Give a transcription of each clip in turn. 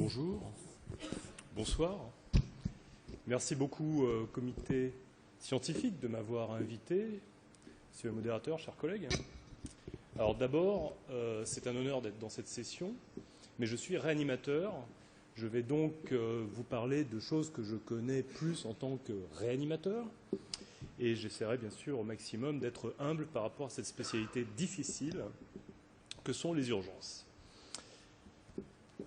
Bonjour, bonsoir. Merci beaucoup au comité scientifique de m'avoir invité, monsieur le modérateur, chers collègues. Alors d'abord, c'est un honneur d'être dans cette session, mais je suis réanimateur. Je vais donc vous parler de choses que je connais plus en tant que réanimateur, et j'essaierai bien sûr au maximum d'être humble par rapport à cette spécialité difficile que sont les urgences.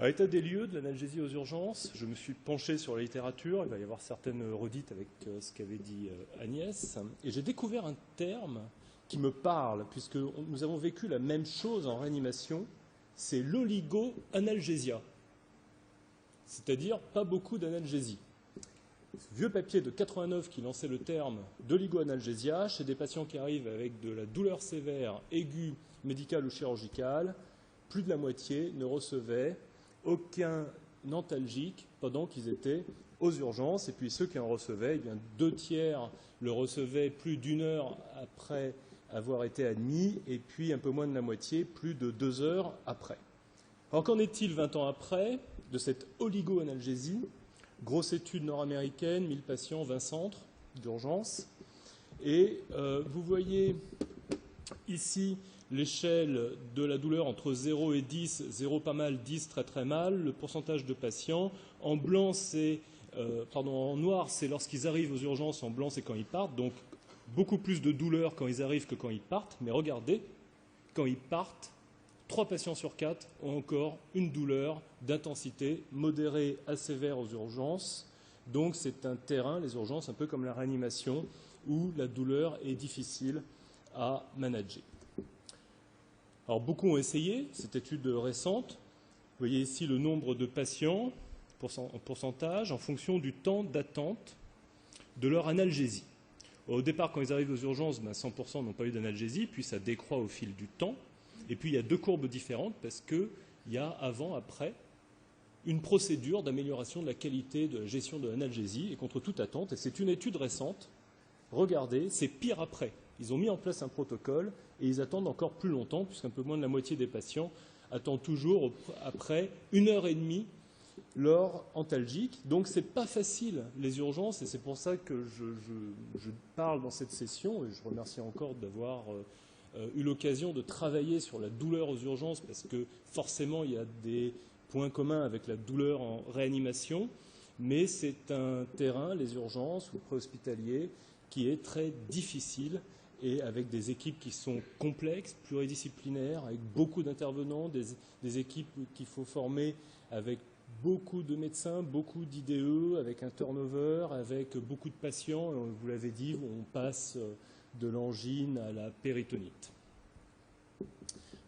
À l'état des lieux de l'analgésie aux urgences, je me suis penché sur la littérature, il va y avoir certaines redites avec ce qu'avait dit Agnès, et j'ai découvert un terme qui me parle, puisque nous avons vécu la même chose en réanimation, c'est l'oligo-analgésia, c'est-à-dire pas beaucoup d'analgésie. Ce vieux papier de 89 qui lançait le terme d'oligo-analgésia chez des patients qui arrivent avec de la douleur sévère, aiguë, médicale ou chirurgicale, plus de la moitié ne recevaient aucun antalgique pendant qu'ils étaient aux urgences. Et puis ceux qui en recevaient, eh bien, 2 tiers le recevaient plus d'1 heure après avoir été admis, et puis un peu moins de la moitié, plus de 2 heures après. Alors qu'en est-il 20 ans après de cette oligo-analgésie? Grosse étude nord-américaine, 1000 patients, 20 centres d'urgence. Et vous voyez ici l'échelle de la douleur entre 0 et 10, 0 pas mal, 10 très très mal, le pourcentage de patients. En blanc, en noir, c'est lorsqu'ils arrivent aux urgences, en blanc, c'est quand ils partent. Donc beaucoup plus de douleur quand ils arrivent que quand ils partent. Mais regardez, quand ils partent, 3 patients sur 4 ont encore une douleur d'intensité modérée à sévère aux urgences. Donc c'est un terrain, les urgences, un peu comme la réanimation, où la douleur est difficile à manager. Alors beaucoup ont essayé, cette étude récente. Vous voyez ici le nombre de patients en pourcentage en fonction du temps d'attente de leur analgésie. Au départ, quand ils arrivent aux urgences, 100% n'ont pas eu d'analgésie, puis ça décroît au fil du temps. Et puis il y a 2 courbes différentes parce qu'il y a avant, après, une procédure d'amélioration de la qualité de la gestion de l'analgésie et contre toute attente. Et c'est une étude récente. Regardez, c'est pire après. Ils ont mis en place un protocole et ils attendent encore plus longtemps, puisqu'un peu moins de la moitié des patients attendent toujours après 1 heure et demie leur antalgique. Donc ce n'est pas facile, les urgences, et c'est pour ça que je parle dans cette session, et je remercie encore d'avoir eu l'occasion de travailler sur la douleur aux urgences, parce que forcément il y a des points communs avec la douleur en réanimation, mais c'est un terrain, les urgences ou préhospitaliers, qui est très difficile et avec des équipes qui sont complexes, pluridisciplinaires, avec beaucoup d'intervenants, des équipes qu'il faut former avec beaucoup de médecins, beaucoup d'IDE, avec un turnover, avec beaucoup de patients. Et vous l'avez dit, on passe de l'angine à la péritonite.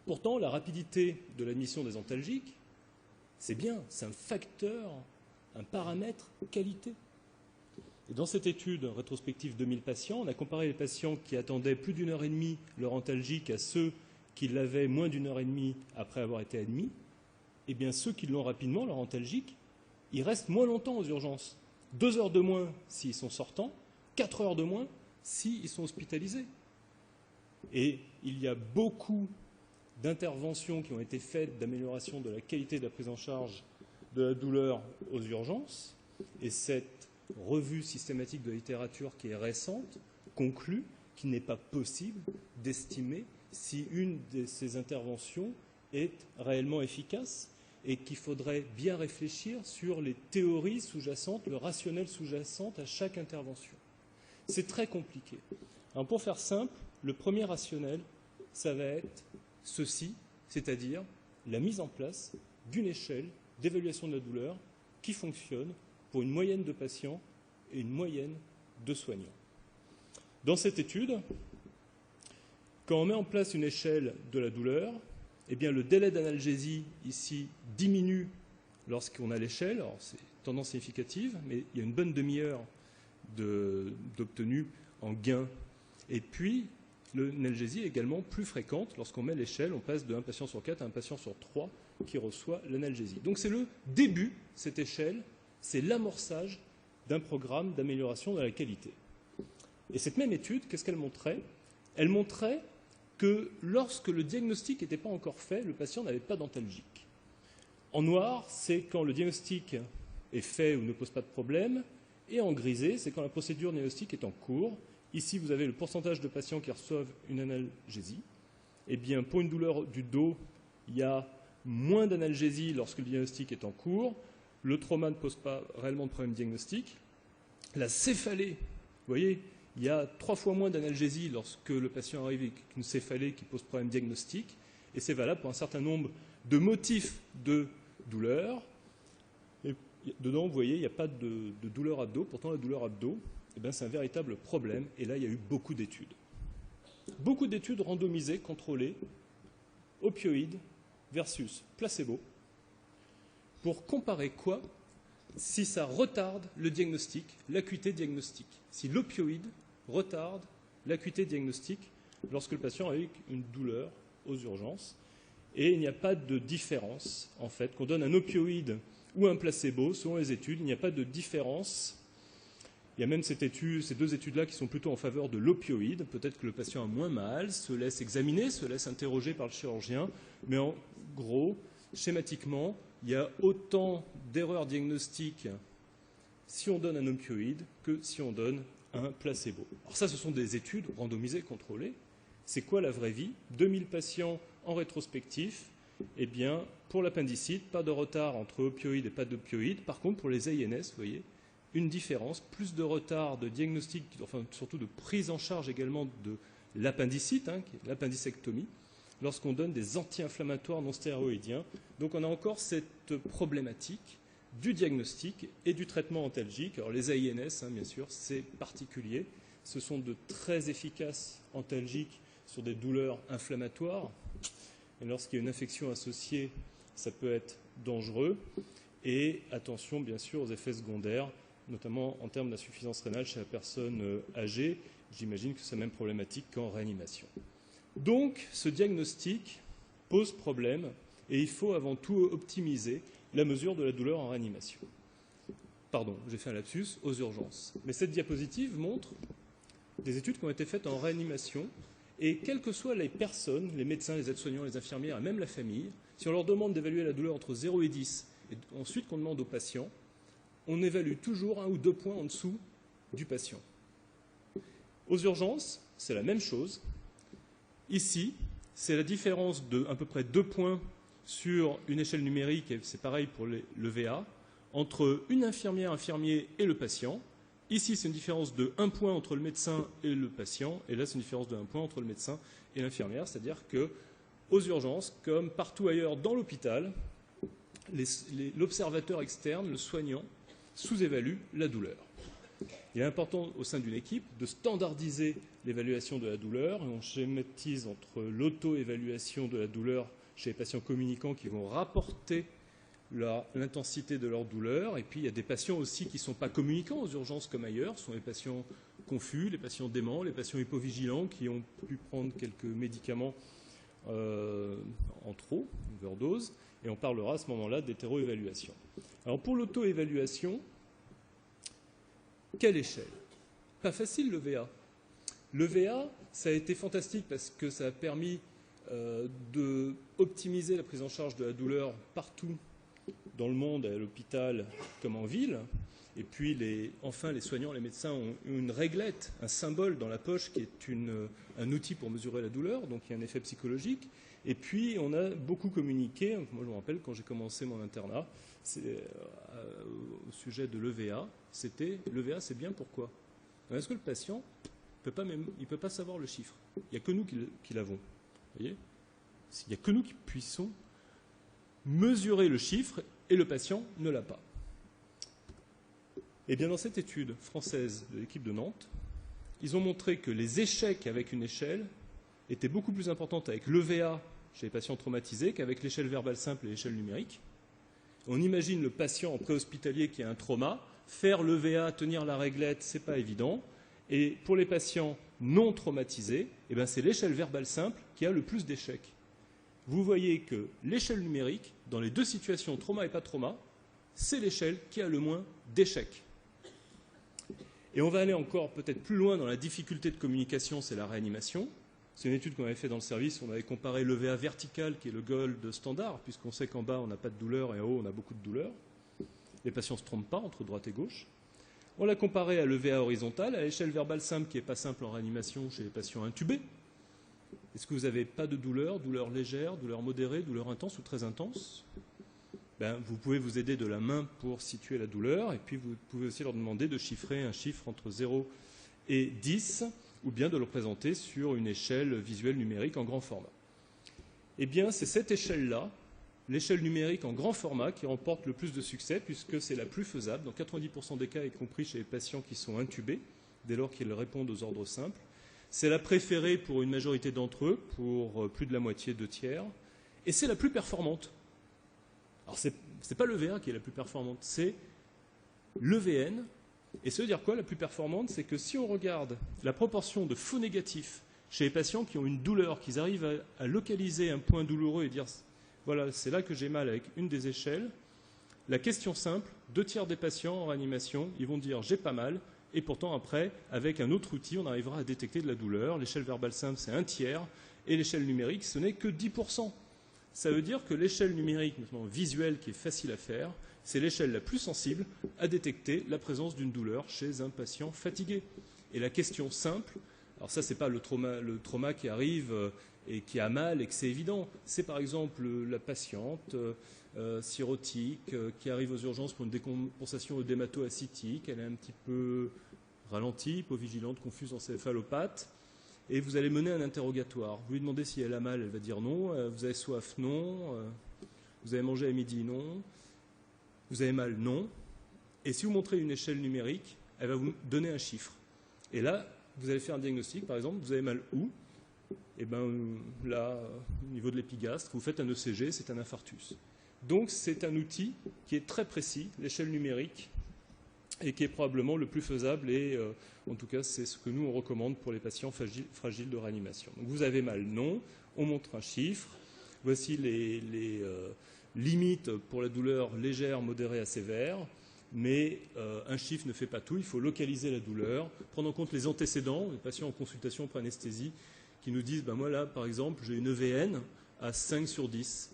Pourtant, la rapidité de l'admission des antalgiques, c'est bien, c'est un facteur, un paramètre qualité. Et dans cette étude rétrospective de 1000 patients, on a comparé les patients qui attendaient plus d'1 heure et demie leur antalgique à ceux qui l'avaient moins d'1 heure et demie après avoir été admis. Eh bien, ceux qui l'ont rapidement, leur antalgique, ils restent moins longtemps aux urgences. 2 heures de moins s'ils sont sortants, 4 heures de moins s'ils sont hospitalisés. Et il y a beaucoup d'interventions qui ont été faites d'amélioration de la qualité de la prise en charge de la douleur aux urgences. Et cette revue systématique de la littérature qui est récente conclut qu'il n'est pas possible d'estimer si une de ces interventions est réellement efficace et qu'il faudrait bien réfléchir sur les théories sous-jacentes, le rationnel sous-jacent à chaque intervention. C'est très compliqué. Alors pour faire simple, le premier rationnel, ça va être ceci, c'est-à-dire la mise en place d'une échelle d'évaluation de la douleur qui fonctionne pour une moyenne de patients et une moyenne de soignants. Dans cette étude, quand on met en place une échelle de la douleur, eh bien le délai d'analgésie ici diminue lorsqu'on a l'échelle. Alors c'est tendance significative, mais il y a une bonne demi-heure d'obtenu en gain. Et puis l'analgésie est également plus fréquente lorsqu'on met l'échelle. On passe de 1 patient sur 4 à 1 patient sur 3 qui reçoit l'analgésie. Donc c'est le début, cette échelle, c'est l'amorçage d'un programme d'amélioration de la qualité. Et cette même étude, qu'est-ce qu'elle montrait? Elle montrait que lorsque le diagnostic n'était pas encore fait, le patient n'avait pas d'antalgique. En noir, c'est quand le diagnostic est fait ou ne pose pas de problème. Et en grisé, c'est quand la procédure diagnostique est en cours. Ici, vous avez le pourcentage de patients qui reçoivent une analgésie. Eh bien, pour une douleur du dos, il y a moins d'analgésie lorsque le diagnostic est en cours. Le trauma ne pose pas réellement de problème diagnostique. La céphalée, vous voyez, il y a 3 fois moins d'analgésie lorsque le patient arrive avec une céphalée qui pose problème diagnostique. Et c'est valable pour un certain nombre de motifs de douleur. Et dedans, vous voyez, il n'y a pas de douleur abdo. Pourtant, la douleur abdo, eh c'est un véritable problème. Et là, il y a eu beaucoup d'études. Beaucoup d'études randomisées, contrôlées, opioïdes versus placebo, pour comparer quoi? Si ça retarde le diagnostic, l'acuité diagnostique. Si l'opioïde retarde l'acuité diagnostique lorsque le patient a eu une douleur aux urgences. Et il n'y a pas de différence, en fait, qu'on donne un opioïde ou un placebo, selon les études, il n'y a pas de différence. Il y a même ces 2 études-là qui sont plutôt en faveur de l'opioïde. Peut-être que le patient a moins mal, se laisse examiner, se laisse interroger par le chirurgien, mais en gros, schématiquement, il y a autant d'erreurs diagnostiques si on donne un opioïde que si on donne un placebo. Alors ça, ce sont des études randomisées, contrôlées. C'est quoi la vraie vie? 2000 patients en rétrospectif. Eh bien, pour l'appendicite, pas de retard entre opioïdes et pas d'opioïdes. Par contre, pour les AINS, vous voyez, une différence, plus de retard de diagnostic, enfin surtout de prise en charge également de l'appendicite, l'appendicectomie, lorsqu'on donne des anti-inflammatoires non stéroïdiens. Donc on a encore cette problématique du diagnostic et du traitement antalgique. Alors les AINS, bien sûr, c'est particulier. Ce sont de très efficaces antalgiques sur des douleurs inflammatoires. Et lorsqu'il y a une infection associée, ça peut être dangereux. Et attention, bien sûr, aux effets secondaires, notamment en termes d'insuffisance rénale chez la personne âgée. J'imagine que c'est la même problématique qu'en réanimation. Donc, ce diagnostic pose problème et il faut avant tout optimiser la mesure de la douleur en réanimation. Pardon, j'ai fait un lapsus, aux urgences. Mais cette diapositive montre des études qui ont été faites en réanimation et quelles que soient les personnes, les médecins, les aides-soignants, les infirmières et même la famille, si on leur demande d'évaluer la douleur entre 0 et 10 et ensuite qu'on demande aux patients, on évalue toujours 1 ou 2 points en dessous du patient. Aux urgences, c'est la même chose. Ici, c'est la différence de à peu près 2 points sur une échelle numérique, et c'est pareil pour le VA, entre une infirmière, infirmier et le patient. Ici, c'est une différence de 1 point entre le médecin et le patient, et là, c'est une différence de 1 point entre le médecin et l'infirmière, c'est-à-dire qu'aux urgences, comme partout ailleurs dans l'hôpital, l'observateur externe, le soignant, sous-évalue la douleur. Il est important au sein d'une équipe de standardiser l'évaluation de la douleur, et on schématise entre l'auto-évaluation de la douleur chez les patients communicants qui vont rapporter l'intensité de leur douleur, et puis il y a des patients aussi qui ne sont pas communicants aux urgences comme ailleurs, ce sont les patients confus, les patients déments, les patients hypovigilants qui ont pu prendre quelques médicaments en trop, overdose, et on parlera à ce moment-là d'hétéro-évaluation. Alors pour l'auto-évaluation, quelle échelle? Pas facile le VA. Le VA, ça a été fantastique parce que ça a permis d'optimiser la prise en charge de la douleur partout dans le monde, à l'hôpital comme en ville. Et puis, enfin, les soignants, les médecins ont une réglette, un symbole dans la poche qui est un outil pour mesurer la douleur, donc il y a un effet psychologique. Et puis, on a beaucoup communiqué. Moi, je me rappelle, quand j'ai commencé mon internat, au sujet de l'EVA, c'était « l'EVA, c'est bien, pourquoi ?» Est-ce que le patient il ne peut pas savoir le chiffre? Il n'y a que nous qui l'avons. Vous voyez? Il n'y a que nous qui puissions mesurer le chiffre et le patient ne l'a pas. Et bien dans cette étude française de l'équipe de Nantes, ils ont montré que les échecs avec une échelle étaient beaucoup plus importants avec l'EVA chez les patients traumatisés qu'avec l'échelle verbale simple et l'échelle numérique. On imagine le patient en préhospitalier qui a un trauma, faire l'EVA, tenir la réglette, ce n'est pas évident. Et pour les patients non traumatisés, c'est l'échelle verbale simple qui a le plus d'échecs. Vous voyez que l'échelle numérique, dans les 2 situations, trauma et pas trauma, c'est l'échelle qui a le moins d'échecs. Et on va aller encore peut-être plus loin dans la difficulté de communication, c'est la réanimation. C'est une étude qu'on avait fait dans le service. On avait comparé l'EVA vertical, qui est le GOLD standard, puisqu'on sait qu'en bas, on n'a pas de douleur et en haut, on a beaucoup de douleur. Les patients ne se trompent pas entre droite et gauche. On l'a comparé à l'EVA horizontal, à l'échelle verbale simple, qui n'est pas simple en réanimation chez les patients intubés. Est-ce que vous n'avez pas de douleur, douleur légère, douleur modérée, douleur intense ou très intense? Vous pouvez vous aider de la main pour situer la douleur, et puis vous pouvez aussi leur demander de chiffrer un chiffre entre 0 et 10, ou bien de le représenter sur une échelle visuelle numérique en grand format. Eh bien, c'est cette échelle-là, l'échelle numérique en grand format, qui remporte le plus de succès, puisque c'est la plus faisable, dans 90% des cas, y compris chez les patients qui sont intubés, dès lors qu'ils répondent aux ordres simples. C'est la préférée pour une majorité d'entre eux, pour plus de la moitié, 2/3, et c'est la plus performante. Alors, ce n'est pas l'EVA qui est la plus performante, c'est l'EVN. Et ça veut dire quoi, la plus performante? C'est que si on regarde la proportion de faux négatifs chez les patients qui ont une douleur, qu'ils arrivent à localiser un point douloureux et dire « voilà, c'est là que j'ai mal avec une des échelles », la question simple, 2/3 des patients en réanimation, ils vont dire « j'ai pas mal », et pourtant après, avec un autre outil, on arrivera à détecter de la douleur. L'échelle verbale simple, c'est 1/3, et l'échelle numérique, ce n'est que 10%. Ça veut dire que l'échelle numérique, notamment visuelle, qui est facile à faire, c'est l'échelle la plus sensible à détecter la présence d'une douleur chez un patient fatigué. Et la question simple, alors ça, ce n'est pas le trauma qui arrive et qui a mal et que c'est évident. C'est par exemple la patiente cirrhotique qui arrive aux urgences pour une décompensation œdémato-ascitique. Elle est un petit peu ralentie, hypovigilante, confuse, encéphalopathe. Et vous allez mener un interrogatoire. Vous lui demandez si elle a mal, elle va dire non. Vous avez soif, non. Vous avez mangé à midi, non. Vous avez mal, non. Et si vous montrez une échelle numérique, elle va vous donner un chiffre. Et là, vous allez faire un diagnostic, par exemple, vous avez mal où? Et bien là, au niveau de l'épigastre, vous faites un ECG, c'est un infarctus. Donc c'est un outil qui est très précis, l'échelle numérique, et qui est probablement le plus faisable, et en tout cas c'est ce que nous on recommande pour les patients fragiles de réanimation. Donc vous avez mal, non, on montre un chiffre, voici les limites pour la douleur légère, modérée à sévère, mais un chiffre ne fait pas tout, il faut localiser la douleur, prendre en compte les antécédents, les patients en consultation pour anesthésie, qui nous disent, moi là par exemple j'ai une EVN à 5/10,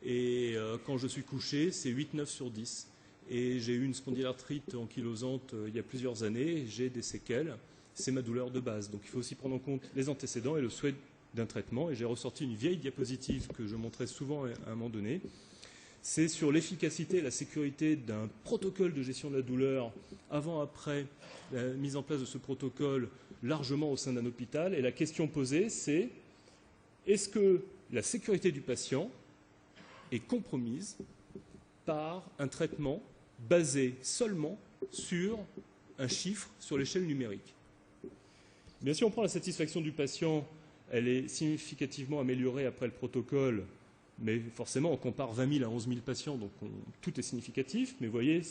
et quand je suis couché c'est 8-9/10. Et j'ai eu une spondylarthrite ankylosante il y a plusieurs années, j'ai des séquelles, c'est ma douleur de base. Donc il faut aussi prendre en compte les antécédents et le souhait d'un traitement. Et j'ai ressorti une vieille diapositive que je montrais souvent à un moment donné. C'est sur l'efficacité et la sécurité d'un protocole de gestion de la douleur avant-après la mise en place de ce protocole largement au sein d'un hôpital. Et la question posée, c'est est-ce que la sécurité du patient est compromise par un traitement basé seulement sur un chiffre sur l'échelle numérique? Bien sûr, on prend la satisfaction du patient, elle est significativement améliorée après le protocole, mais forcément on compare 20 000 à 11 000 patients, donc tout est significatif, mais vous voyez,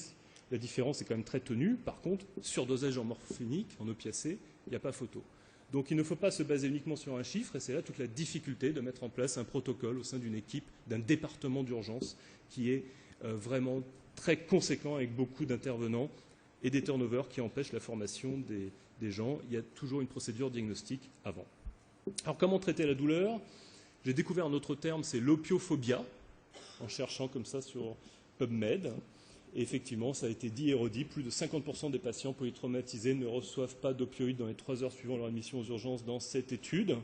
la différence est quand même très tenue. Par contre, surdosage en morphinique, en opiacé, il n'y a pas photo. Donc il ne faut pas se baser uniquement sur un chiffre, et c'est là toute la difficulté de mettre en place un protocole au sein d'une équipe, d'un département d'urgence qui est vraiment très conséquent avec beaucoup d'intervenants et des turnovers qui empêchent la formation des gens. Il y a toujours une procédure diagnostique avant. Alors comment traiter la douleur? J'ai découvert un autre terme, c'est l'opiophobia, en cherchant comme ça sur PubMed. Et effectivement, ça a été dit et redit, plus de 50% des patients polytraumatisés ne reçoivent pas d'opioïdes dans les 3 heures suivant leur admission aux urgences dans cette étude.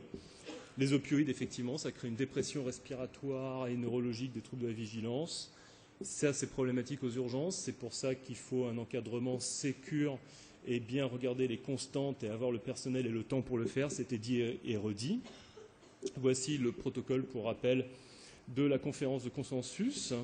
Les opioïdes, effectivement, ça crée une dépression respiratoire et neurologique, des troubles de la vigilance. Ça, c'est problématique aux urgences. C'est pour ça qu'il faut un encadrement sécure et bien regarder les constantes et avoir le personnel et le temps pour le faire. C'était dit et redit. Voici le protocole, pour rappel, de la conférence de consensus.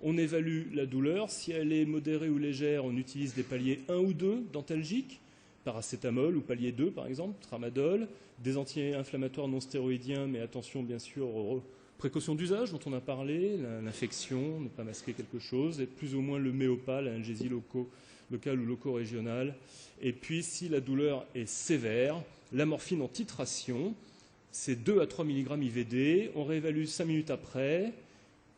On évalue la douleur. Si elle est modérée ou légère, on utilise des paliers 1 ou 2 d'antalgiques, paracétamol ou palier 2 par exemple, tramadol, des anti-inflammatoires non stéroïdiens, mais attention bien sûr aux précautions d'usage dont on a parlé, l'infection, ne pas masquer quelque chose, et plus ou moins le méopal, l'analgésie locale ou loco-régionale. Et puis si la douleur est sévère, la morphine en titration, c'est 2 à 3 mg IVD, on réévalue 5 minutes après.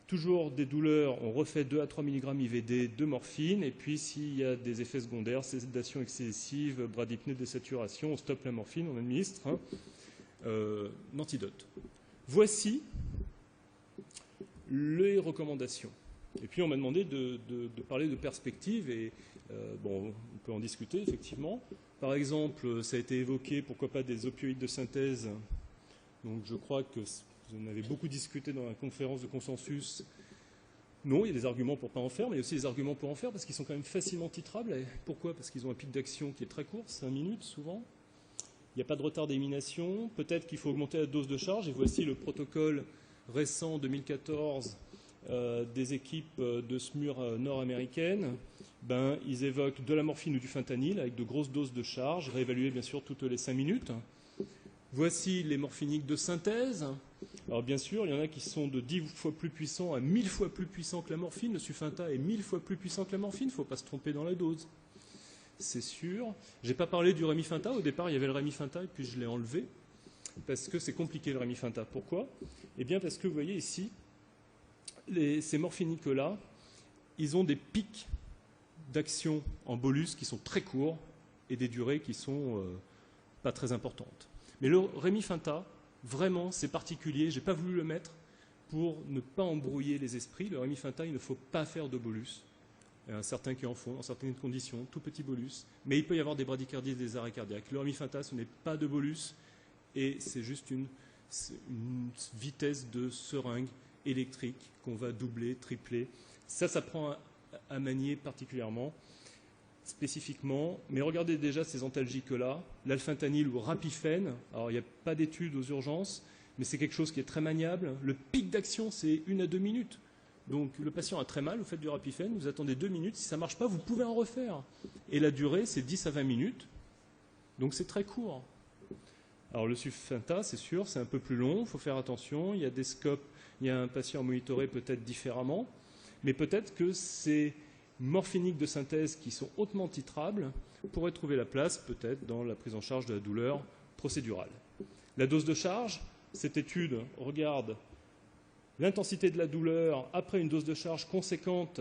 Toujours des douleurs, on refait 2 à 3 mg IVD de morphine, et puis s'il y a des effets secondaires, sédation excessive, bradypnée, désaturation, on stoppe la morphine, on administre antidote. Voici les recommandations. Et puis on m'a demandé de parler de perspectives et bon, on peut en discuter effectivement. Par exemple, ça a été évoqué, pourquoi pas des opioïdes de synthèse. Donc je crois que vous en avez beaucoup discuté dans la conférence de consensus. Non, il y a des arguments pour ne pas en faire, mais il y a aussi des arguments pour en faire parce qu'ils sont quand même facilement titrables. Et pourquoi? Parce qu'ils ont un pic d'action qui est très court, 5 minutes souvent. Il n'y a pas de retard d'élimination. Peut-être qu'il faut augmenter la dose de charge. Et voici le protocole récent 2014 des équipes de SMUR nord-américaines. Ils évoquent de la morphine ou du fentanyl avec de grosses doses de charge, réévaluées bien sûr toutes les 5 minutes. Voici les morphiniques de synthèse. Alors bien sûr, il y en a qui sont de 10 fois plus puissants à 1000 fois plus puissants que la morphine. Le Sufenta est 1000 fois plus puissant que la morphine. Il ne faut pas se tromper dans la dose. C'est sûr. Je n'ai pas parlé du Remifenta. Au départ, il y avait le Remifenta et puis je l'ai enlevé parce que c'est compliqué le Remifenta. Pourquoi? Eh bien parce que vous voyez ici, ces morphiniques-là, ils ont des pics d'action en bolus qui sont très courts et des durées qui sont pas très importantes. Mais le Remifenta, vraiment, c'est particulier. Je n'ai pas voulu le mettre pour ne pas embrouiller les esprits. Le Remifenta, il ne faut pas faire de bolus. Il y en a certains qui en font, dans certaines conditions, tout petit bolus. Mais il peut y avoir des bradycardies et des arrêts cardiaques. Le Remifenta, ce n'est pas de bolus et c'est juste une vitesse de seringue électrique qu'on va doubler, tripler. Ça prend à manier particulièrement, spécifiquement. Mais regardez déjà ces antalgiques-là, l'alfentanyl ou rapifène. Alors, il n'y a pas d'études aux urgences, mais c'est quelque chose qui est très maniable. Le pic d'action, c'est 1 à 2 minutes. Donc, le patient a très mal, vous faites du rapifène, vous attendez 2 minutes. Si ça ne marche pas, vous pouvez en refaire. Et la durée, c'est 10 à 20 minutes. Donc, c'est très court. Alors, le Sufenta, c'est sûr, c'est un peu plus long. Il faut faire attention. Il y a des scopes. Il y a un patient monitoré peut-être différemment. Mais peut-être que ces morphiniques de synthèse qui sont hautement titrables pourraient trouver la place peut-être dans la prise en charge de la douleur procédurale. La dose de charge, cette étude regarde l'intensité de la douleur après une dose de charge conséquente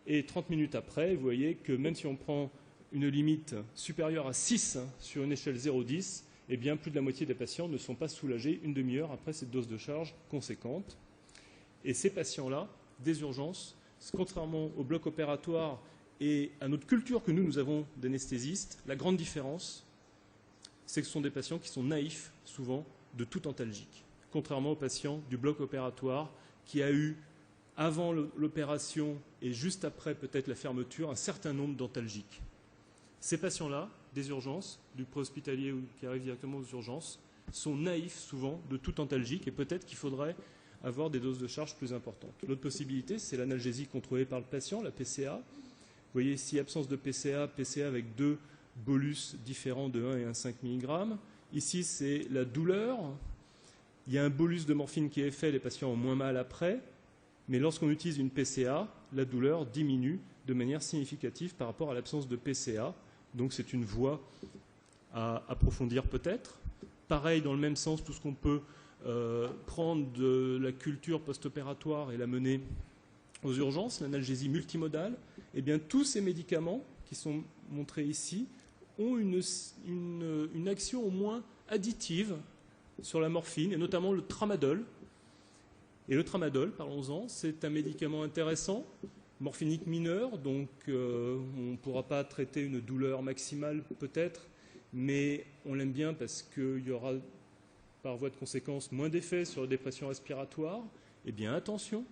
et 30 minutes après. Vous voyez que même si on prend une limite supérieure à 6 sur une échelle 0,10, eh bien plus de la moitié des patients ne sont pas soulagés une demi-heure après cette dose de charge conséquente. Et ces patients-là, des urgences, contrairement au bloc opératoire et à notre culture que nous avons d'anesthésistes, la grande différence, c'est que ce sont des patients qui sont naïfs, souvent, de tout antalgique. Contrairement aux patients du bloc opératoire qui a eu, avant l'opération et juste après peut-être la fermeture, un certain nombre d'antalgiques. Ces patients-là, des urgences, du préhospitalier ou qui arrivent directement aux urgences, sont naïfs souvent de tout antalgique et peut-être qu'il faudrait avoir des doses de charge plus importantes. L'autre possibilité, c'est l'analgésie contrôlée par le patient, la PCA. Vous voyez ici, absence de PCA, PCA avec 2 bolus différents de 1 et 1,5 mg. Ici, c'est la douleur. Il y a un bolus de morphine qui est fait, les patients ont moins mal après. Mais lorsqu'on utilise une PCA, la douleur diminue de manière significative par rapport à l'absence de PCA. Donc c'est une voie à approfondir peut-être. Pareil, dans le même sens, tout ce qu'on peut prendre de la culture post-opératoire et la mener aux urgences, l'analgésie multimodale, eh bien tous ces médicaments qui sont montrés ici ont une action au moins additive sur la morphine, et notamment le tramadol. Et le tramadol, parlons-en, c'est un médicament intéressant, morphinique mineur, donc on ne pourra pas traiter une douleur maximale peut-être, mais on l'aime bien parce qu'il y aura par voie de conséquence moins d'effets sur la dépression respiratoire. Eh bien attention,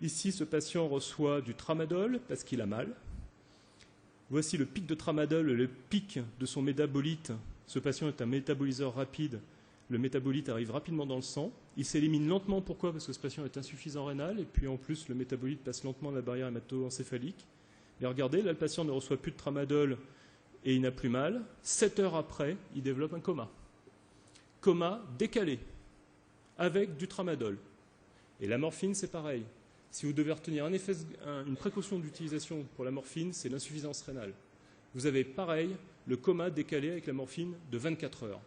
ici ce patient reçoit du tramadol parce qu'il a mal. Voici le pic de tramadol, le pic de son métabolite. Ce patient est un métaboliseur rapide. Le métabolite arrive rapidement dans le sang. Il s'élimine lentement. Pourquoi? Parce que ce patient est insuffisant rénal. Et puis en plus, le métabolite passe lentement la barrière hémato-encéphalique. Et regardez, là, le patient ne reçoit plus de tramadol et il n'a plus mal. 7 heures après, il développe un coma. Coma décalé, avec du tramadol. Et la morphine, c'est pareil. Si vous devez retenir une précaution d'utilisation pour la morphine, c'est l'insuffisance rénale. Vous avez pareil, le coma décalé avec la morphine de 24 heures.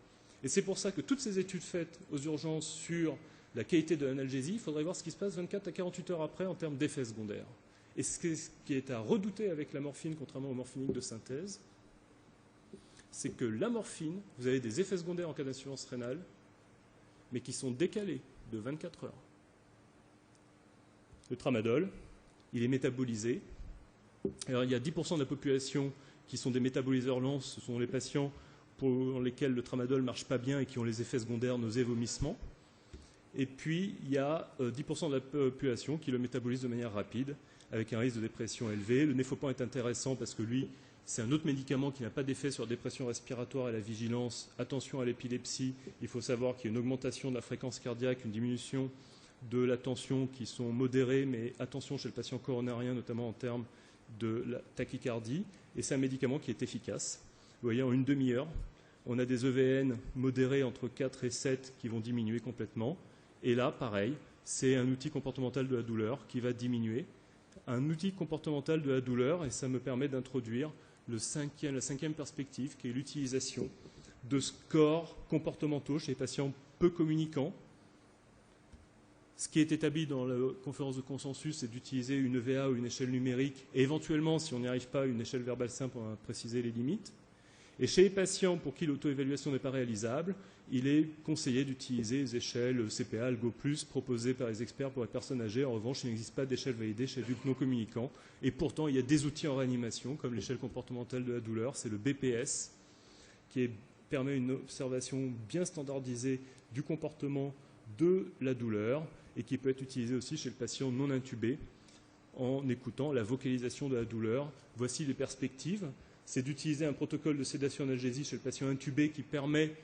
Et c'est pour ça que toutes ces études faites aux urgences sur la qualité de l'analgésie, il faudrait voir ce qui se passe 24 à 48 heures après en termes d'effets secondaires. Et ce qui est à redouter avec la morphine, contrairement aux morphiniques de synthèse, c'est que la morphine, vous avez des effets secondaires en cas d'insuffisance rénale, mais qui sont décalés de 24 heures. Le tramadol, il est métabolisé. Alors, il y a 10% de la population qui sont des métaboliseurs lents, ce sont les patients pour lesquels le tramadol ne marche pas bien et qui ont les effets secondaires nausées, vomissements. Et puis, il y a 10% de la population qui le métabolise de manière rapide, avec un risque de dépression élevé. Le Néfopan est intéressant parce que lui, c'est un autre médicament qui n'a pas d'effet sur la dépression respiratoire et la vigilance. Attention à l'épilepsie, il faut savoir qu'il y a une augmentation de la fréquence cardiaque, une diminution de la tension qui sont modérées, mais attention chez le patient coronarien, notamment en termes de la tachycardie. Et c'est un médicament qui est efficace. Vous voyez, en une demi-heure, on a des EVN modérés entre 4 et 7 qui vont diminuer complètement. Et là, pareil, c'est un outil comportemental de la douleur qui va diminuer. Un outil comportemental de la douleur, et ça me permet d'introduire la cinquième perspective, qui est l'utilisation de scores comportementaux chez les patients peu communicants. Ce qui est établi dans la conférence de consensus, c'est d'utiliser une EVA ou une échelle numérique, et éventuellement, si on n'y arrive pas, une échelle verbale simple, on va préciser les limites. Et chez les patients pour qui l'auto-évaluation n'est pas réalisable, il est conseillé d'utiliser les échelles CPA, Algo+, proposées par les experts pour les personnes âgées. En revanche, il n'existe pas d'échelle validée chez les adultes non communicants. Et pourtant, il y a des outils en réanimation, comme l'échelle comportementale de la douleur, c'est le BPS, qui permet une observation bien standardisée du comportement de la douleur et qui peut être utilisé aussi chez le patient non intubé en écoutant la vocalisation de la douleur. Voici les perspectives. C'est d'utiliser un protocole de sédation analgésie chez le patient intubé qui permet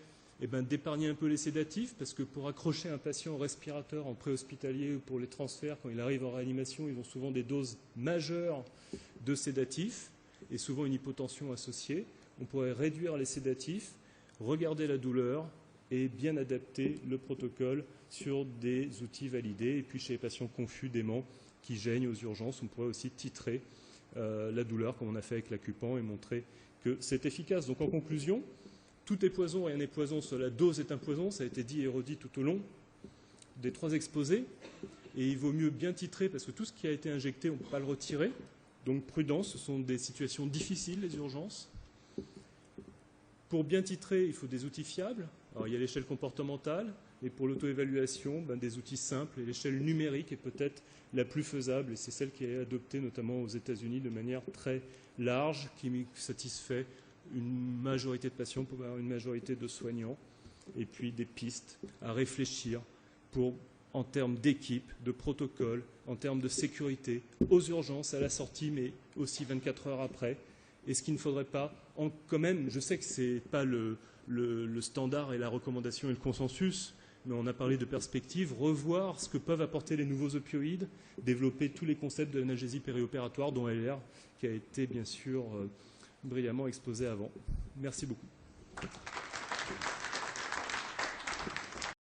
d'épargner un peu les sédatifs, parce que pour accrocher un patient au respirateur en préhospitalier ou pour les transferts, quand il arrive en réanimation, ils ont souvent des doses majeures de sédatifs et souvent une hypotension associée. On pourrait réduire les sédatifs, regarder la douleur et bien adapter le protocole sur des outils validés. Et puis chez les patients confus, déments, qui gênent aux urgences, on pourrait aussi titrer la douleur, comme on a fait avec l'Acupan, et montrer que c'est efficace. Donc en conclusion, tout est poison, rien n'est poison, seule la dose est un poison, ça a été dit et redit tout au long des 3 exposés, et il vaut mieux bien titrer, parce que tout ce qui a été injecté, on ne peut pas le retirer, donc prudence, ce sont des situations difficiles, les urgences. Pour bien titrer, il faut des outils fiables. Alors, il y a l'échelle comportementale, et pour l'auto-évaluation, des outils simples. Et l'échelle numérique est peut-être la plus faisable, et c'est celle qui est adoptée notamment aux États-Unis de manière très large, qui satisfait une majorité de patients, pour avoir une majorité de soignants, et puis des pistes à réfléchir en termes d'équipe, de protocole, en termes de sécurité, aux urgences, à la sortie, mais aussi 24 heures après. Et ce qu'il ne faudrait pas, quand même, je sais que ce n'est pas le standard et la recommandation et le consensus, mais on a parlé de perspectives, revoir ce que peuvent apporter les nouveaux opioïdes, développer tous les concepts de l'analgésie périopératoire, dont LR, qui a été bien sûr brillamment exposé avant. Merci beaucoup.